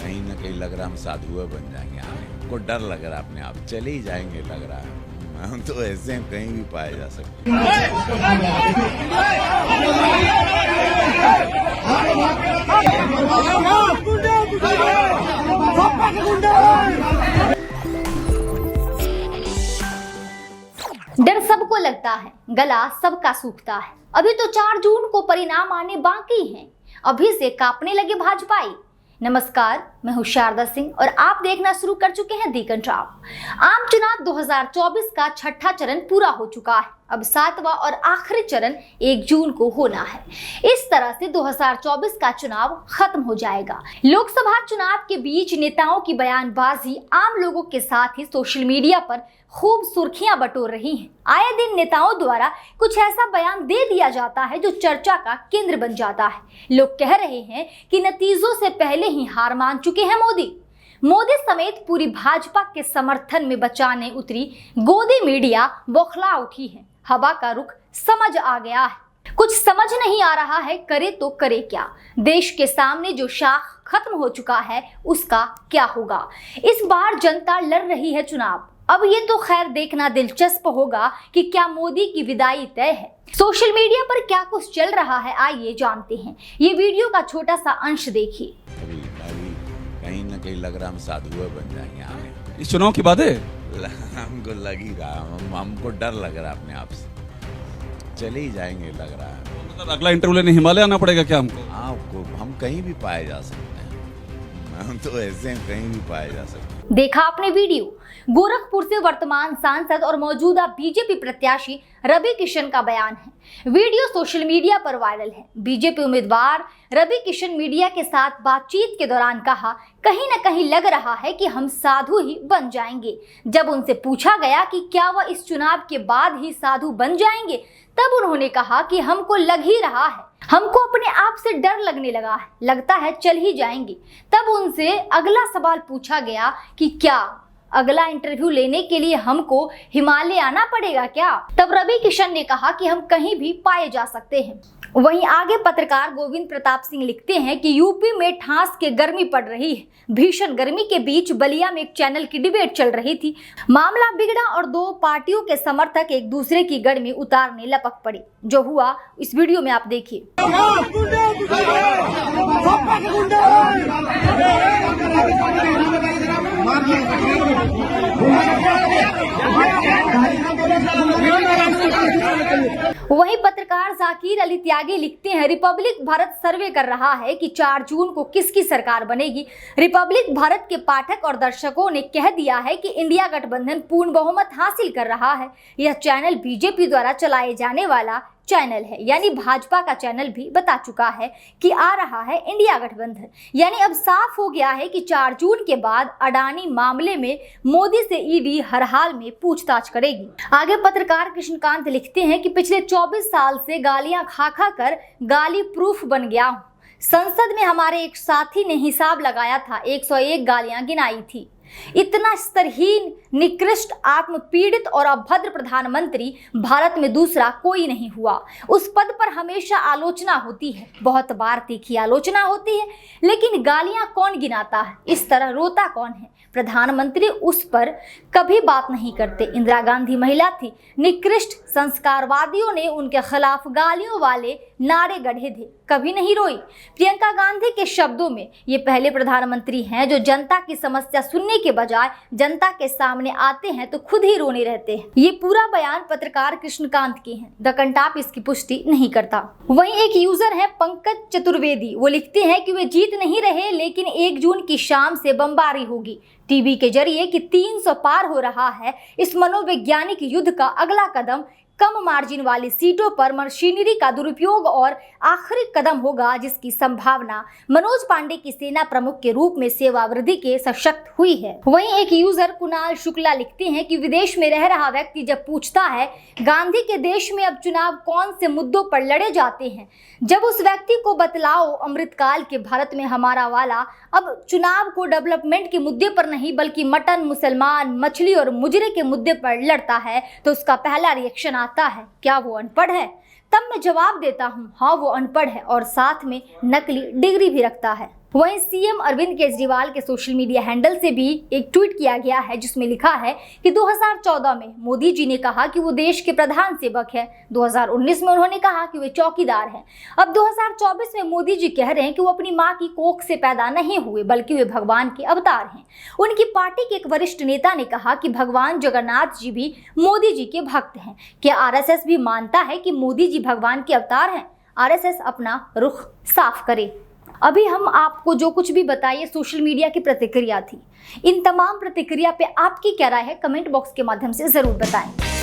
कहीं ना कहीं लग रहा हम साधुए बन जाएंगे, हमको डर लग रहा है अपने आप, चले ही जाएंगे लग रहा है। हम तो ऐसे हैं, कहीं भी पाए जा सकते हैं। डर सबको लगता है, गला सबका सूखता है। अभी तो 4 जून को परिणाम आने बाकी हैं। अभी से कांपने लगे भाजपाई। नमस्कार, मैं हूं शारदा सिंह और आप देखना शुरू कर चुके हैं दी कंट्राव। आम चुनाव 2024 का छठा चरण पूरा हो चुका है। अब 7वां और आखिरी चरण 1 जून को होना है। इस तरह से 2024 का चुनाव खत्म हो जाएगा। लोकसभा चुनाव के बीच नेताओं की बयानबाजी आम लोगों के साथ ही सोशल मीडिया पर खूब सुर्खियां बटोर रही हैं। आए दिन नेताओं द्वारा कुछ ऐसा बयान दे दिया जाता है जो चर्चा का केंद्र बन जाता है। लोग कह रहे हैं कि नतीजों से पहले ही हार मान चुके हैं मोदी समेत पूरी भाजपा के समर्थन में बचाने उतरी गोदी मीडिया बौखला उठी है। हवा का रुख समझ आ गया है। कुछ समझ नहीं आ रहा है, करे तो करे क्या। देश के सामने जो शाख खत्म हो चुका है उसका क्या होगा। इस बार जनता लड़ रही है चुनाव। अब ये तो खैर देखना दिलचस्प होगा कि क्या मोदी की विदाई तय है। सोशल मीडिया पर क्या कुछ चल रहा है, आइए जानते हैं। ये वीडियो का छोटा सा अंश देखिए। अभी कहीं ना कहीं लग रहा हम साधुए बन जाएंगे, हमें इस चुनाव की बात है। हमको लग ही रहा, हमको डर लग रहा है अपने आप से, चले ही जाएंगे लग रहा है। मतलब अगला इंटरव्यू लेने हिमालय आना पड़ेगा क्या हमको? हाँ, हम कहीं भी पाए जा सकते हैं। हम तो ऐसे हैं, कहीं भी पाए जा सकते हैं। देखा आपने वीडियो। गोरखपुर से वर्तमान सांसद और मौजूदा बीजेपी प्रत्याशी रवि किशन का बयान है। वीडियो सोशल मीडिया पर वायरल है। बीजेपी उम्मीदवार रवि किशन मीडिया के साथ बातचीत के दौरान कहा, कहीं न कहीं लग रहा है कि हम साधु ही बन जाएंगे। जब उनसे पूछा गया कि क्या वह इस चुनाव के बाद ही साधु बन जाएंगे, तब उन्होंने कहा कि हमको लग ही रहा है, हमको अपने आप से डर लगने लगा है, लगता है चल ही जाएंगे। तब उनसे अगला सवाल पूछा गया कि क्या अगला इंटरव्यू लेने के लिए हमको हिमालय आना पड़ेगा क्या? तब रवि किशन ने कहा कि हम कहीं भी पाए जा सकते हैं। वहीं आगे पत्रकार गोविंद प्रताप सिंह लिखते हैं कि यूपी में ठास के गर्मी पड़ रही है। भीषण गर्मी के बीच बलिया में एक चैनल की डिबेट चल रही थी। मामला बिगड़ा और 2 पार्टियों के समर्थक एक दूसरे की गड़ में उतारने लपक पड़े। जो हुआ इस वीडियो में आप देखिए। वहीं पत्रकार जाकिर अली त्यागी लिखते हैं, रिपब्लिक भारत सर्वे कर रहा है कि 4 जून को किसकी सरकार बनेगी। रिपब्लिक भारत के पाठक और दर्शकों ने कह दिया है कि इंडिया गठबंधन पूर्ण बहुमत हासिल कर रहा है। यह चैनल बीजेपी द्वारा चलाए जाने वाला चैनल है, यानी भाजपा का चैनल भी बता चुका है कि आ रहा है इंडिया गठबंधन। यानी अब साफ हो गया है कि 4 जून के बाद अडानी मामले में मोदी से ईडी हर हाल में पूछताछ करेगी। आगे पत्रकार कृष्णकांत लिखते हैं कि पिछले 24 साल से गालियां खा खा कर गाली प्रूफ बन गया हूं। संसद में हमारे एक साथी ने हिसाब लगाया था, 101 गालियां गिनाई थी। इतना स्तरहीन, निकृष्ट, आत्मपीड़ित और अभद्र प्रधानमंत्री भारत में दूसरा कोई नहीं हुआ। उस पद पर हमेशा आलोचना होती है, बहुत बार तीखी आलोचना होती है, लेकिन गालियां कौन गिनाता है, इस तरह रोता कौन है। प्रधानमंत्री उस पर कभी बात नहीं करते। इंदिरा गांधी महिला थी, निकृष्ट संस्कारवादियों ने उनके खिलाफ गालियों वाले नारे गढ़े थे, कभी नहीं रोई। प्रियंका गांधी के शब्दों में ये पहले प्रधानमंत्री हैं जो जनता की समस्या सुनने के बजाय जनता के सामने आते हैं तो खुद ही रोने रहते हैं। ये पूरा बयान पत्रकार कृष्णकांत के हैं। द कंटाप इसकी पुष्टि नहीं करता। वहीं एक यूजर है पंकज चतुर्वेदी, वो लिखते हैं कि वे जीत नहीं रहे, लेकिन 1 जून की शाम से बमबारी होगी टीवी के जरिए कि 300 पार हो रहा है। इस मनोवैज्ञानिक युद्ध का अगला कदम कम मार्जिन वाली सीटों पर मशीनरी का दुरुपयोग और आखिरी कदम होगा, जिसकी संभावना मनोज पांडे की सेना प्रमुख के रूप में सेवा वृद्धि के सशक्त हुई है। वहीं एक यूजर कुणाल शुक्ला लिखते हैं कि विदेश में रह रहा व्यक्ति जब पूछता है गांधी के देश में अब चुनाव कौन से मुद्दों पर लड़े जाते हैं, जब उस व्यक्ति को बतलाओ अमृतकाल के भारत में हमारा वाला अब चुनाव को डेवलपमेंट के मुद्दे पर नहीं बल्कि मटन, मुसलमान, मछली और मुजरे के मुद्दे पर लड़ता है, तो उसका पहला रिएक्शन आता है, क्या वो अनपढ़ है? तब मैं जवाब देता हूँ, हाँ वो अनपढ़ है और साथ में नकली डिग्री भी रखता है। वहीं सीएम अरविंद केजरीवाल के सोशल मीडिया हैंडल से भी एक ट्वीट किया गया है जिसमें लिखा है कि 2014 में मोदी जी ने कहा कि वो देश के प्रधान सेवक है, 2019 में उन्होंने कहा कि वे चौकीदार हैं। अब 2024 में मोदी जी कह रहे हैं कि वो अपनी मां की कोख से पैदा नहीं हुए बल्कि वे भगवान के अवतार हैं। उनकी पार्टी के एक वरिष्ठ नेता ने कहा कि भगवान जगन्नाथ जी भी मोदी जी के भक्त हैं। क्या आरएसएस भी मानता है कि मोदी जी भगवान के अवतार हैं? आरएसएस अपना रुख साफ करे। अभी हम आपको जो कुछ भी बताइए सोशल मीडिया की प्रतिक्रिया थी। इन तमाम प्रतिक्रिया पे आपकी क्या राय है, कमेंट बॉक्स के माध्यम से जरूर बताएं।